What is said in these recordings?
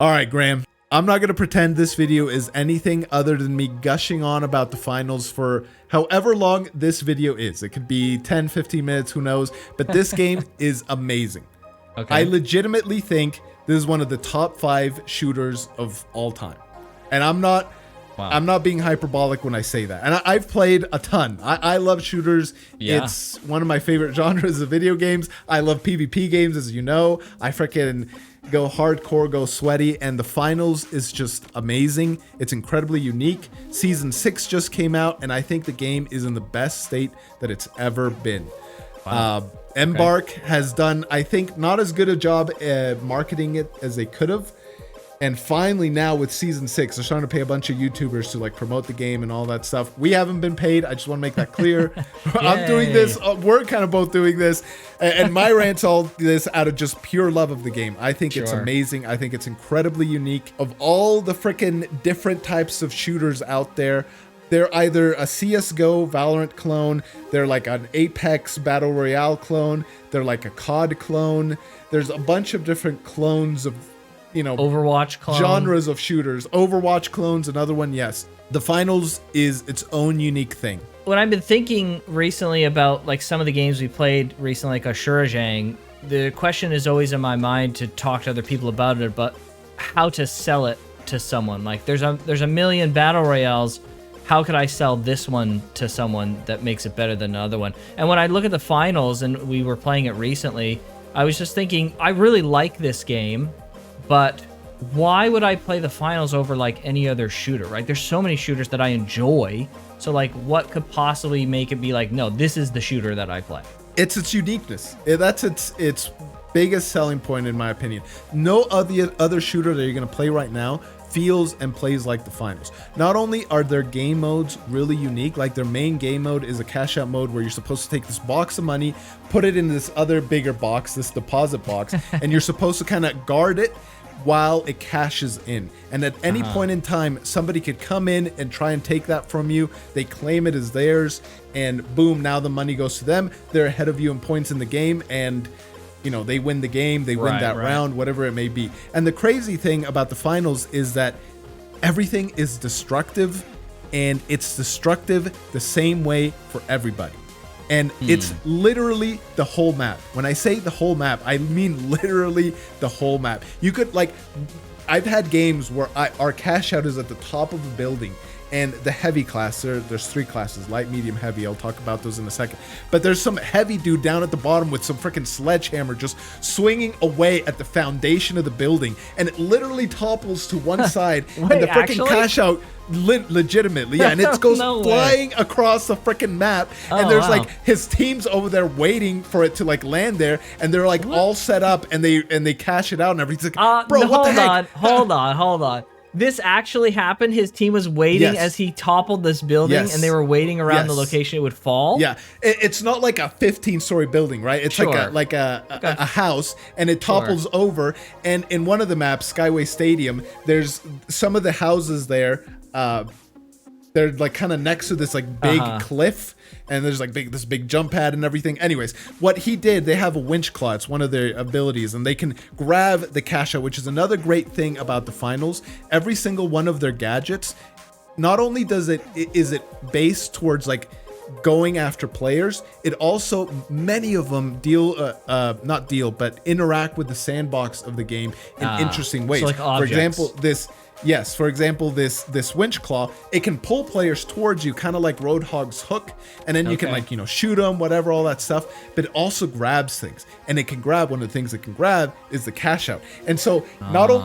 All right, Graham. I'm not going to pretend this video is anything other than me gushing on about the finals for however long this video is. It could be 10, 15 minutes, who knows? But this game is amazing. Okay. I legitimately think this is one of the top 5 shooters of all time. And I'm not being hyperbolic when I say that. And I've played a ton. I love shooters. Yeah. It's one of my favorite genres of video games. I love PvP games, as you know. I freaking go hardcore, go sweaty, and the finals is just amazing. It's incredibly unique. Season 6 just came out, and I think the game is in the best state that it's ever been. Wow. Embark has done, I think, not as good a job at marketing it as they could have. And finally now with season 6, they're starting to pay a bunch of YouTubers to like promote the game and all that stuff. We haven't been paid. I just want to make that clear. I'm doing this. We're kind of both doing this. And my rant's all this out of just pure love of the game. I think it's amazing. I think it's incredibly unique. Of all the freaking different types of shooters out there, they're either a CSGO Valorant clone, they're like an Apex Battle Royale clone, they're like a COD clone. There's a bunch of different clones of, you know, Overwatch clone. Genres of shooters. Overwatch clones, another one, yes. The finals is its own unique thing. When I've been thinking recently about like some of the games we played recently, like Ashura, the question is always in my mind to talk to other people about it, but how to sell it to someone. Like there's a million battle royales. How could I sell this one to someone that makes it better than the other one? And when I look at the finals, and we were playing it recently, I was just thinking, I really like this game, but why would I play the finals over like any other shooter, right? There's so many shooters that I enjoy. So like what could possibly make it be like, no, this is the shooter that I play? It's its uniqueness. That's its biggest selling point, in my opinion. No other shooter that you're going to play right now feels and plays like the finals. Not only are their game modes really unique, like their main game mode is a cash out mode where you're supposed to take this box of money, put it in this other bigger box, this deposit box, and you're supposed to kind of guard it while it cashes in. And at any point in time, somebody could come in and try and take that from you. They claim it as theirs, and boom, now the money goes to them. They're ahead of you in points in the game, and you know, they win the game, they win that round, whatever it may be. And the crazy thing about the finals is that everything is destructive, and it's destructive the same way for everybody. And it's literally the whole map. When I say the whole map, I mean literally the whole map. You could like, I've had games where our cash out is at the top of a building, and the heavy class, there's 3 classes, light, medium, heavy. I'll talk about those in a second. But there's some heavy dude down at the bottom with some freaking sledgehammer just swinging away at the foundation of the building, and it literally topples to one side. Wait, and the freaking cash out legitimately, yeah, and it goes flying across the freaking map, and there's like his team's over there waiting for it to like land there, and they're like all set up, and they cash it out and everything's like, bro, what the heck? Hold on. This actually happened. His team was waiting as he toppled this building, and they were waiting around the location it would fall. Yeah, it's not like a 15-story building, right? It's like a house, and it topples over. And in one of the maps, Skyway Stadium, there's some of the houses there. They're like kind of next to this like big cliff, and there's like this big jump pad and everything. Anyways, what he did, they have a winch claw. It's one of their abilities, and they can grab the cash out, which is another great thing about the finals. Every single one of their gadgets, not only is it based towards like going after players, it also, many of them interact with the sandbox of the game in interesting ways. So like for example, this winch claw, it can pull players towards you, kind of like Roadhog's hook, and then you can like, you know, shoot them, whatever, all that stuff. But it also grabs things, and it can grab, one of the things it can grab is the cash out. And so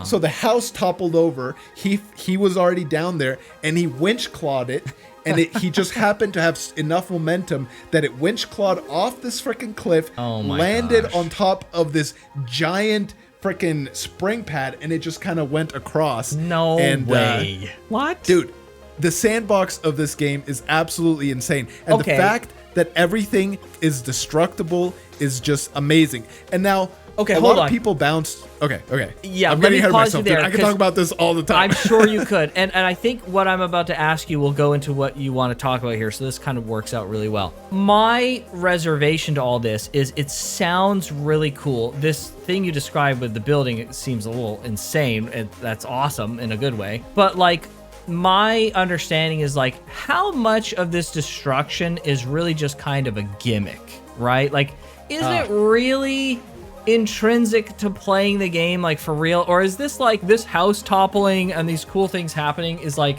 so the house toppled over. He was already down there, and he winch clawed it. And he just happened to have enough momentum that it winch clawed off this freaking cliff, landed on top of this giant freaking spring pad, and it just kind of went across. No way. What? Dude, the sandbox of this game is absolutely insane. And the fact that everything is destructible is just amazing. And now, Okay, a hold lot on. of people bounce. Okay. Yeah, I'm let me getting ahead of pause myself. you there, Dude. I can 'cause talk about this all the time. I'm sure you could. And I think what I'm about to ask you will go into what you want to talk about here. So this kind of works out really well. My reservation to all this is it sounds really cool. This thing you described with the building, it seems a little insane. And that's awesome in a good way. But like, my understanding is like, how much of this destruction is really just kind of a gimmick, right? Like, is it really intrinsic to playing the game, like for real? Or is this like this house toppling and these cool things happening is like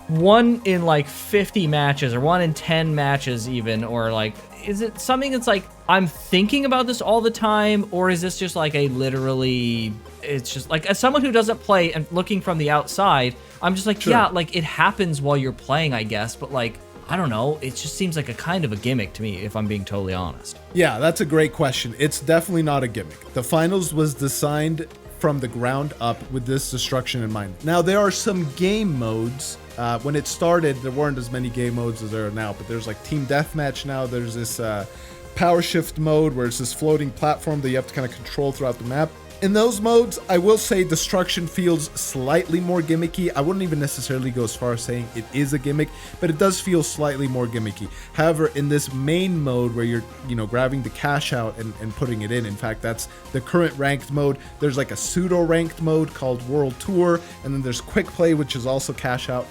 1 in like 50 matches or 1 in 10 matches even? Or like, is it something that's like, I'm thinking about this all the time? Or is this just like a literally, it's just like, as someone who doesn't play and looking from the outside, I'm just like, yeah, like it happens while you're playing, I guess. But like, I don't know. It just seems like a kind of a gimmick to me, if I'm being totally honest. Yeah, that's a great question. It's definitely not a gimmick. The finals was designed from the ground up with this destruction in mind. Now, there are some game modes. When it started, there weren't as many game modes as there are now, but there's like Team Deathmatch now. There's this Power Shift mode where it's this floating platform that you have to kind of control throughout the map. In those modes, I will say destruction feels slightly more gimmicky. I wouldn't even necessarily go as far as saying it is a gimmick, but it does feel slightly more gimmicky. However, in this main mode where you're, grabbing the cash out and putting it in fact, that's the current ranked mode. There's like a pseudo ranked mode called World Tour, and then there's Quick Play, which is also cash out.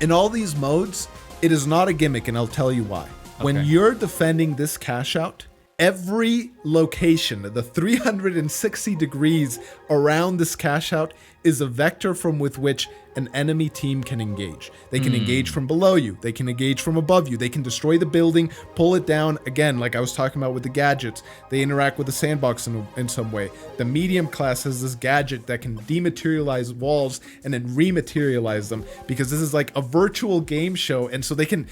In all these modes, it is not a gimmick, and I'll tell you why. Okay. When you're defending this cash out, every location, the 360 degrees around this cash out, is a vector from with which an enemy team can engage. They can engage from below you. They can engage from above you. They can destroy the building, pull it down. Again, like I was talking about with the gadgets, they interact with the sandbox in some way. The medium class has this gadget that can dematerialize walls and then rematerialize them, because this is like a virtual game show, and so they can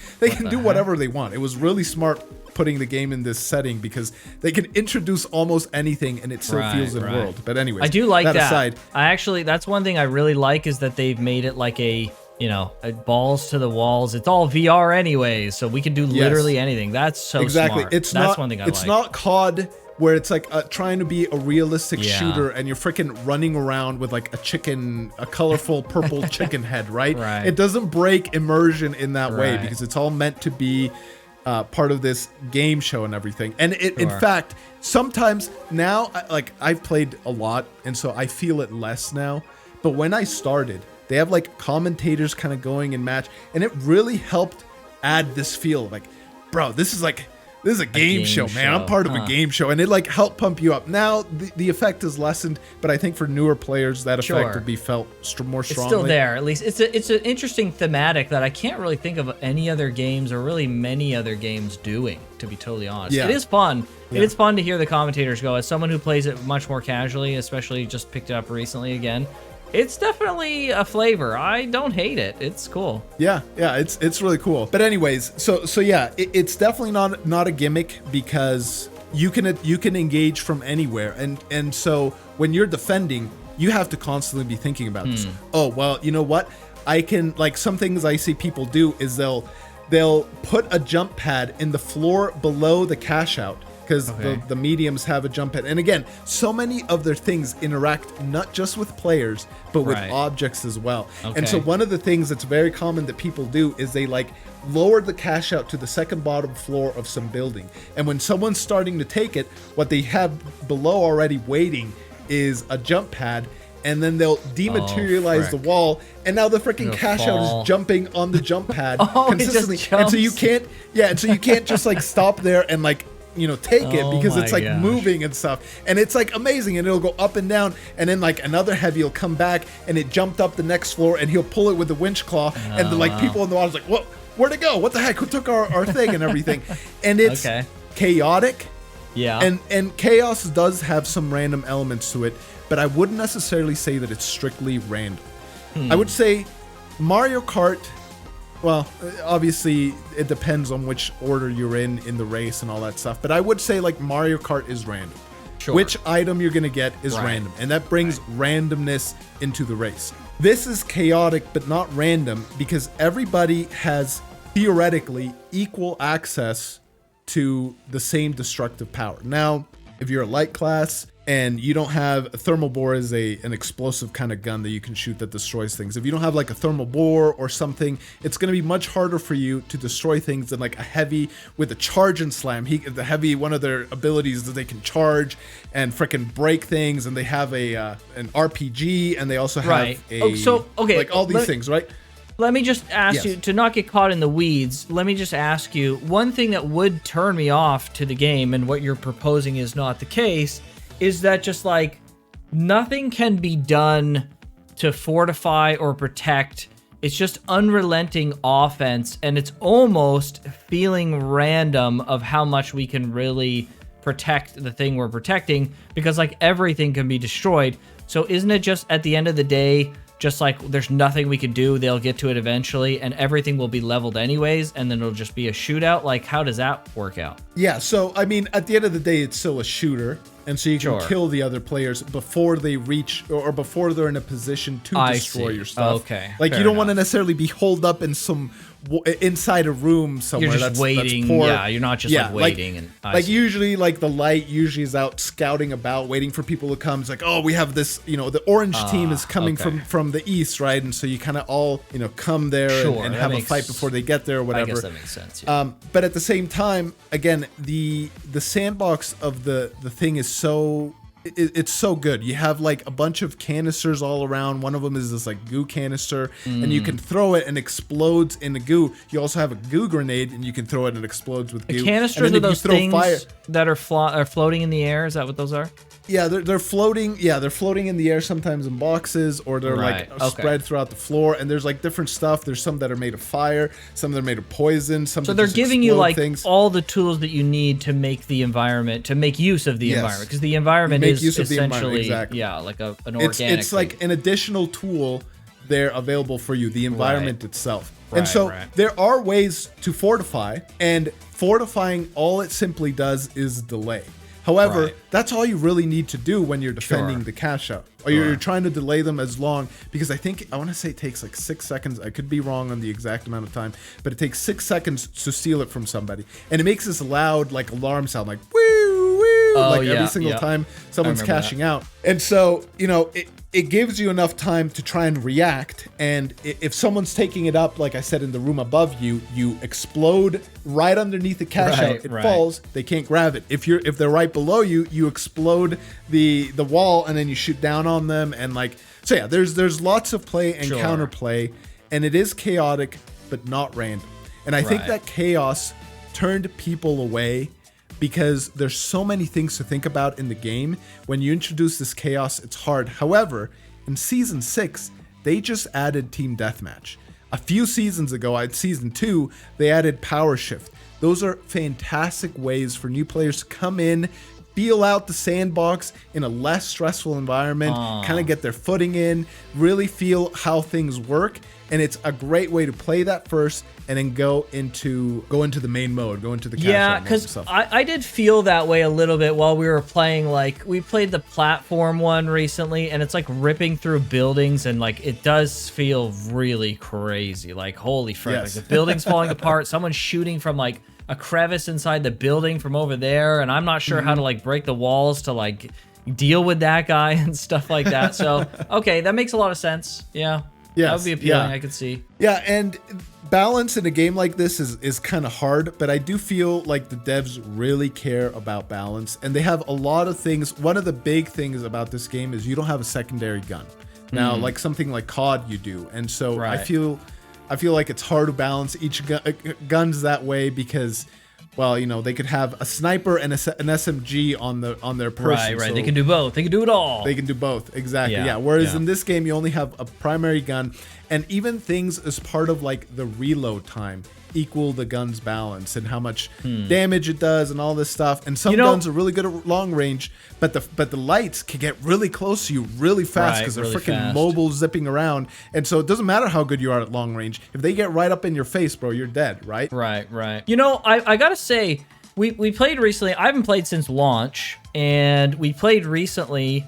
do whatever they want. It was really smart putting the game in this setting, because they can introduce almost anything and it still feels in world. But anyways, I do like that. Aside, that's one thing I really like, is that they've made it like a balls to the walls. It's all VR anyways, so we can do literally anything. That's so exactly. smart. That's one thing I like. It's not COD where it's like trying to be a realistic shooter and you're freaking running around with like a colorful purple chicken head, right? It doesn't break immersion in that way, because it's all meant to be part of this game show and everything. And in fact, sometimes now, like I've played a lot, and so I feel it less now. But when I started, they have like commentators kind of going in match, and it really helped add this feel of like, bro, this is a game show, man. I'm part of a game show, and it like helped pump you up. Now the effect is lessened, but I think for newer players that effect will be felt more strongly. It's still there, at least. It's an interesting thematic that I can't really think of any other games, or really many other games, doing, to be totally honest. It is fun. It is fun to hear the commentators go. As someone who plays it much more casually, especially just picked it up recently again, it's definitely a flavor. I don't hate it. It's cool. Yeah, it's really cool. But anyways, so yeah, it's definitely not a gimmick, because you can engage from anywhere, and so when you're defending, you have to constantly be thinking about this. Oh, well, you know what? I can, like, some things I see people do is they'll put a jump pad in the floor below the cash out, because the mediums have a jump pad. And again, so many of their things interact not just with players, but with objects as well. And so one of the things that's very common that people do is they like lower the cash out to the second bottom floor of some building. And when someone's starting to take it, what they have below already waiting is a jump pad, and then they'll dematerialize the wall, and now the freaking cash out is jumping on the jump pad consistently. And so you can't just like stop there and like take it, because it's like moving and stuff, and it's like amazing, and it'll go up and down, and then like another heavy will come back and it jumped up the next floor, and he'll pull it with the winch claw, and the like people in the water's like, what, where'd it go, what the heck, who took our thing, and everything. And it's chaotic, and chaos does have some random elements to it, but I wouldn't necessarily say that it's strictly random. I would say Mario Kart, well, obviously it depends on which order you're in the race and all that stuff, but I would say like Mario Kart is random. Which item you're gonna get is random, and that brings randomness into the race. This is chaotic but not random, because everybody has theoretically equal access to the same destructive power. Now, if you're a light class and you don't have a thermal bore is an explosive kind of gun that you can shoot that destroys things. If you don't have like a thermal bore or something, it's going to be much harder for you to destroy things than like a heavy with a charge and slam. The heavy, one of their abilities is that they can charge and freaking break things, and they have an RPG, and they also have like all these things, right? Let me just ask you, to not get caught in the weeds, let me just ask you, one thing that would turn me off to the game, and what you're proposing is not the case, is that just like nothing can be done to fortify or protect. It's just unrelenting offense, and it's almost feeling random of how much we can really protect the thing we're protecting, because like everything can be destroyed. So isn't it just at the end of the day, just like there's nothing we can do, they'll get to it eventually, and everything will be leveled anyways, and then it'll just be a shootout? Like, how does that work out? Yeah, so I mean, at the end of the day, it's still a shooter, and so you can kill the other players before they reach or before they're in a position to destroy your stuff. Okay, like you don't want to necessarily be holed up in some inside a room somewhere. You're just waiting. Yeah, you're not just like waiting. Like usually, like the light usually is out scouting about, waiting for people to come. It's like, oh, we have this. You know, the orange team is coming from the east, right? And so you kind of all come there and have a fight before they get there or whatever. I guess that makes sense. Yeah. But at the same time, again, the sandbox of the thing is so. It's so good. You have like a bunch of canisters all around. One of them is this like goo canister, and you can throw it and explodes in the goo. You also have a goo grenade, and you can throw it and it explodes with goo. Canisters are those things that are floating in the air. Is that what those are? Yeah, they're floating. Yeah, they're floating in the air sometimes in boxes, or they're spread throughout the floor. And there's like different stuff. There's some that are made of fire, some that are made of poison. Some so they're giving you like all the tools that you need to make the environment, to make use of the environment, because the environment is essentially like an organic. It's like an additional tool there available for you. The environment itself. And so there are ways to fortify, and fortifying, all it simply does is delay. However, that's all you really need to do when you're defending the Cashout. Or you're trying to delay them as long, because I want to say it takes like 6 seconds. I could be wrong on the exact amount of time, but it takes 6 seconds to steal it from somebody. And it makes this loud like alarm sound, like woo, woo, every single time someone's cashing out. And so, it gives you enough time to try and react. And if someone's taking it up, like I said, in the room above you, you explode right underneath the Cashout. It falls. They can't grab it. If they're right below you, you explode the wall, and then you shoot down on them. And like, so yeah, there's lots of play and counterplay, and it is chaotic, but not random. And I think that chaos turned people away, because there's so many things to think about in the game. When you introduce this chaos, it's hard. However, in Season 6, they just added Team Deathmatch. A few seasons ago, at Season 2, they added Power Shift. Those are fantastic ways for new players to come in, feel out the sandbox in a less stressful environment, kind of get their footing in, really feel how things work. And it's a great way to play that first, and then go into the main mode, go into the Cashout mode. Because I did feel that way a little bit while we were playing. Like, we played the platform one recently, and it's like ripping through buildings, and like it does feel really crazy. Like, holy frick, like the building's falling apart, someone's shooting from like a crevice inside the building from over there, and I'm not sure how to like break the walls to like deal with that guy and stuff like that. So okay, that makes a lot of sense. Yeah. That would be appealing, I could see. Yeah, and balance in a game like this is kind of hard, but I do feel like the devs really care about balance, and they have a lot of things. One of the big things about this game is you don't have a secondary gun. Now, like something like COD, you do. And so I feel like it's hard to balance each guns that way, because, well, they could have a sniper and an SMG on their person. Right. So they can do both. They can do it all. They can do both. Exactly. Yeah. Whereas in this game, you only have a primary gun, and even things as part of like the reload time equal the gun's balance and how much damage it does and all this stuff. And some guns are really good at long range, but the lights can get really close to you really fast, because they're freaking mobile, zipping around. And so it doesn't matter how good you are at long range. If they get right up in your face, bro, you're dead, right? Right. I gotta say, we played recently. I haven't played since launch, and we played recently,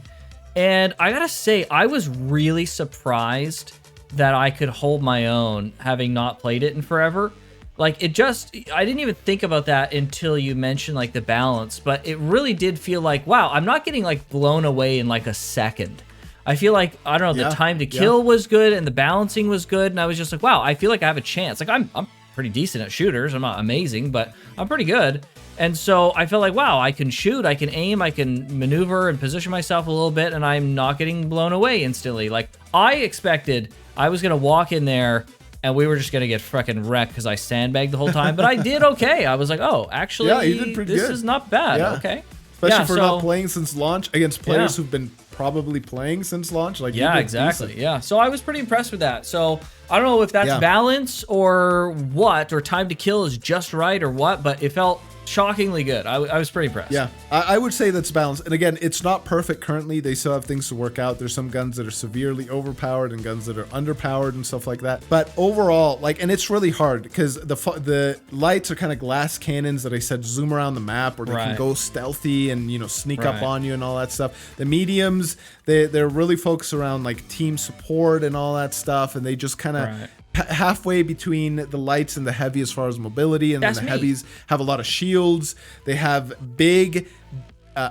and I gotta say, I was really surprised that I could hold my own, having not played it in forever. Like it just, I didn't even think about that until you mentioned like the balance, but it really did feel like, wow, I'm not getting like blown away in like a second. I feel like, I don't know, the time to kill was good and the balancing was good. And I was just like, wow, I feel like I have a chance. Like I'm pretty decent at shooters. I'm not amazing, but I'm pretty good. And so I felt like, wow, I can shoot, I can aim, I can maneuver and position myself a little bit, and I'm not getting blown away instantly. Like, I expected I was going to walk in there and we were just going to get fucking wrecked because I sandbagged the whole time, but I did okay. I was like, oh, actually, you did pretty this good. is not bad. Okay. Especially for not playing since launch against players who've been probably playing since launch. Like, exactly. Decent. Yeah. So I was pretty impressed with that. So I don't know if that's balance or what, or time to kill is just right or what, but it felt shockingly good. I was pretty impressed. Yeah, I would say that's balanced. And again, it's not perfect currently. They still have things to work out. There's some guns that are severely overpowered and guns that are underpowered and stuff like that. But overall, like, and it's really hard because the lights are kind of glass cannons that I said zoom around the map, or they can go stealthy and, you know, sneak up on you and all that stuff. The mediums, they're really focused around like team support and all that stuff, and they just kind of halfway between the lights and the heavy as far as mobility, and then the heavies have a lot of shields. They have big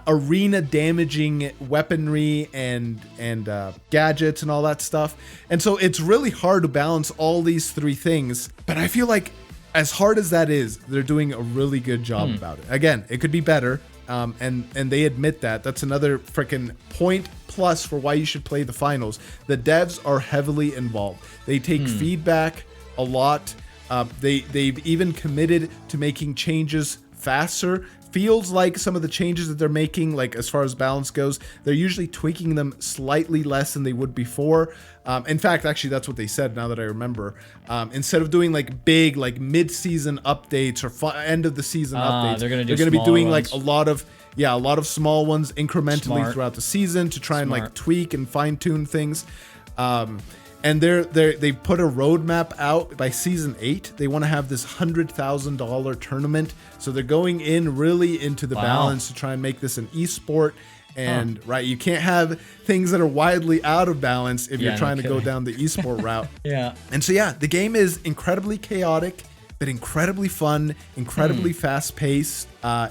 arena damaging weaponry and gadgets and all that stuff. And so it's really hard to balance all these three things. But I feel like as hard as that is, they're doing a really good job about it. Again, it could be better. And they admit that. That's another freaking point plus for why you should play the finals. The devs are heavily involved. They take feedback a lot. They've even committed to making changes faster. Feels like some of the changes that they're making, like as far as balance goes, they're usually tweaking them slightly less than they would before. In fact, actually, that's what they said now that I remember. Instead of doing like big, like mid-season updates or end of the season updates, they're going to be doing like a lot of small ones incrementally throughout the season to try and like tweak and fine-tune things. And they put a roadmap out by season 8. They want to have this $100,000 tournament. So they're going in really into the balance to try and make this an esport. And you can't have things that are widely out of balance if you're trying to go down the esport route. And so the game is incredibly chaotic, but incredibly fun, incredibly fast paced.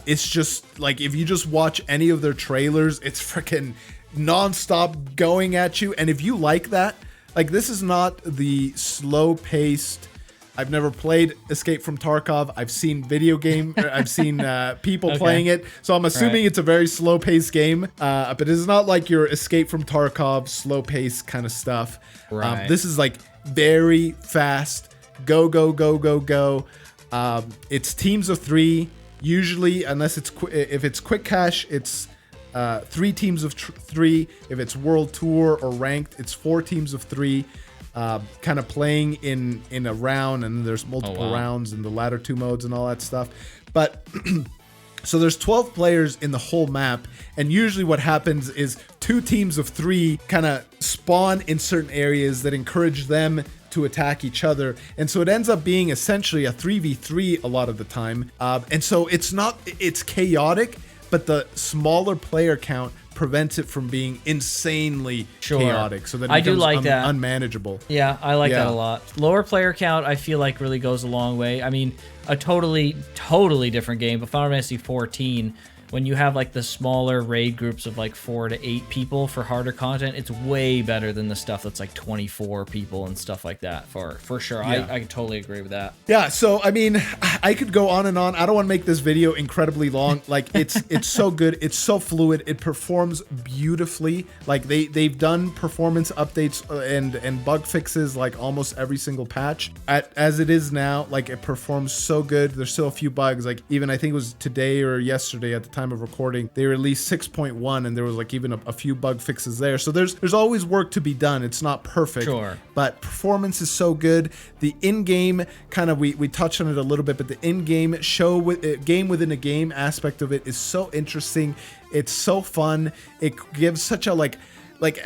It's just like, if you just watch any of their trailers, it's freaking nonstop going at you. And if you like that, like, this is not the slow-paced. I've never played Escape from Tarkov. I've seen I've seen people playing it, so I'm assuming it's a very slow-paced game. But it's not like your Escape from Tarkov slow-paced kind of stuff. This is like very fast. Go, go, go, go, go. It's teams of 3 usually, unless if it's quick cash, it's 3 teams of 3. If it's world tour or ranked, it's 4 teams of 3, kind of playing in a round, and there's multiple rounds in the latter 2 modes and all that stuff. But so there's 12 players in the whole map, and usually what happens is 2 teams of 3 kind of spawn in certain areas that encourage them to attack each other, and so it ends up being essentially a 3v3 a lot of the time. And so it's chaotic, but the smaller player count prevents it from being insanely chaotic, so that it becomes unmanageable. Yeah, I like that a lot. Lower player count, I feel like, really goes a long way. I mean, a totally different game, but Final Fantasy 14, when you have like the smaller raid groups of like 4 to 8 people for harder content, it's way better than the stuff that's like 24 people and stuff like that, for sure. I totally agree with that. Yeah, so I mean, I could go on and on. I don't want to make this video incredibly long. Like, it's so good, it's so fluid, it performs beautifully. Like, they've done performance updates and bug fixes like almost every single patch. As it is now, like, it performs so good. There's still a few bugs, like even I think it was today or yesterday at the time of recording, they released 6.1, and there was like even a few bug fixes there. So there's always work to be done. It's not perfect, but performance is so good. The in-game kind of, we touched on it a little bit, but the in-game game within a game aspect of it is so interesting. It's so fun. It gives such a like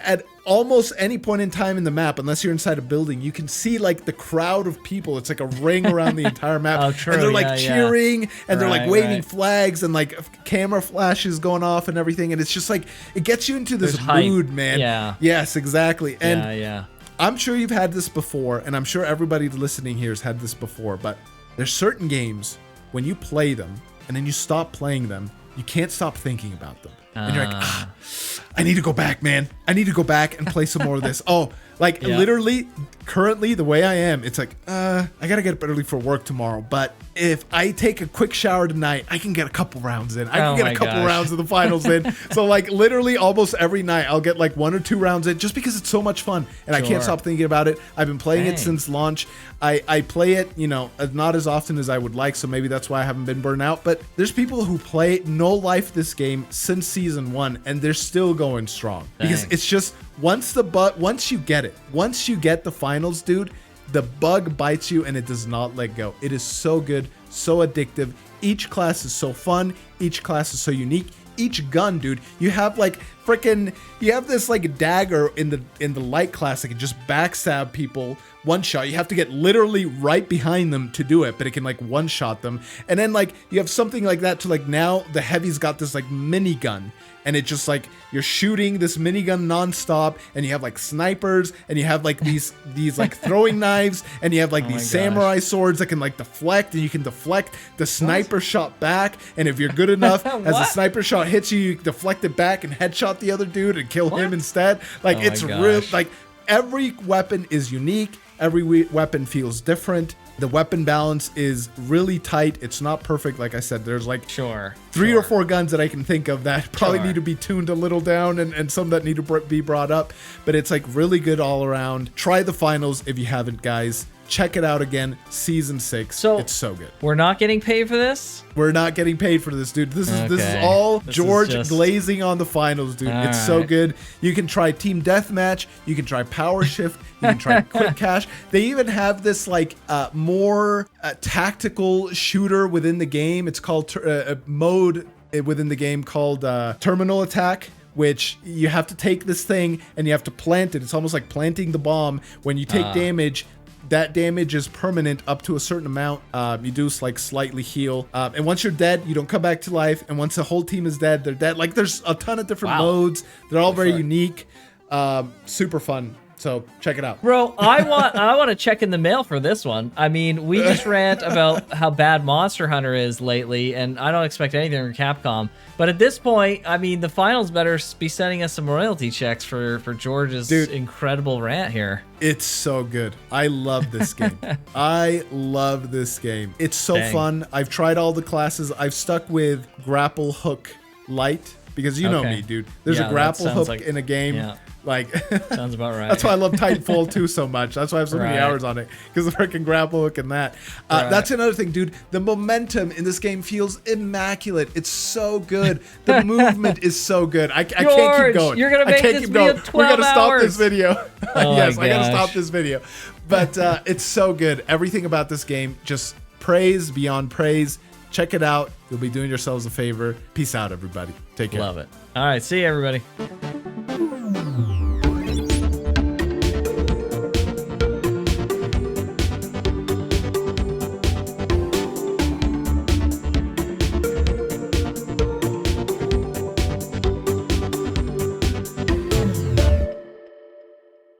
at almost any point in time in the map, unless you're inside a building, you can see like the crowd of people. It's like a ring around the entire map. And they're like cheering, and they're like waving flags, and like camera flashes going off and everything. And it's just like, it gets you into this mood, man. Yes, exactly. And I'm sure you've had this before, and I'm sure everybody listening here has had this before, but there's certain games when you play them and then you stop playing them, you can't stop thinking about them. And you're like, I need to go back, man. I need to go back and play some more of this. Oh, like literally, currently, the way I am, it's like, I gotta get up early for work tomorrow. But if I take a quick shower tonight, I can get a couple rounds in. I can get a couple rounds of the finals in. So like literally almost every night, I'll get like 1 or 2 rounds in just because it's so much fun. And I can't stop thinking about it. I've been playing it since launch. I play it, you know, not as often as I would like. So maybe that's why I haven't been burned out. But there's people who play no life this game since season 1 and they're still going strong. Because it's just once you get it, once you get the finals, dude, the bug bites you and it does not let go. It is so good, so addictive. Each class is so fun. Each class is so unique. Each gun, dude, you have like you have this like dagger in the light class that can just backstab people one shot. You have to get literally right behind them to do it, but it can like one shot them. And then like you have something like that to like now the heavy's got this like minigun. And it just like you're shooting this minigun nonstop, and you have like snipers, and you have like these like throwing knives, and you have like these samurai swords that can like deflect, and you can deflect the sniper shot back. And if you're good enough, as the sniper shot hits you, you deflect it back and headshot the other dude and kill him instead. Like it's real. Like every weapon is unique. Every weapon feels different. The weapon balance is really tight. It's not perfect. Like I said, there's like 3 or 4 guns that I can think of that probably need to be tuned a little down and some that need to be brought up. But it's like really good all around. Try the finals if you haven't, guys. Check it out again. Season 6. So it's so good. We're not getting paid for this? We're not getting paid for this, dude. This is all George glazing on the finals, dude. It's so good. You can try Team Deathmatch. You can try Power Shift. You can try Quick Cash. They even have this like more tactical shooter within the game. It's called a mode within the game called Terminal Attack, which you have to take this thing and you have to plant it. It's almost like planting the bomb. When you take damage, that damage is permanent up to a certain amount. You do like slightly heal. And once you're dead, you don't come back to life. And once the whole team is dead, they're dead. Like there's a ton of different modes. They're all very unique. Super fun. So check it out. Bro, I want to check in the mail for this one. I mean, we just rant about how bad Monster Hunter is lately, and I don't expect anything from Capcom. But at this point, I mean, the finals better be sending us some royalty checks for George's incredible rant here. It's so good. I love this game. I love this game. It's so fun. I've tried all the classes. I've stuck with Grapple Hook Light because you know me, dude. There's a grapple hook in a game. Yeah. Like sounds about right. That's why I love Titanfall 2 so much. That's why I have so many hours on it, because the freaking grapple hook and that. That's another thing, dude. The momentum in this game feels immaculate. It's so good. The movement is so good. I can't keep going. You're gonna make this video 12 We gotta hours. stop this video. Yes, I gotta gosh. stop this video. But it's so good. Everything about this game, just praise beyond praise. Check it out. You'll be doing yourselves a favor. Peace out, everybody. Take care. Love it. All right, see you, everybody.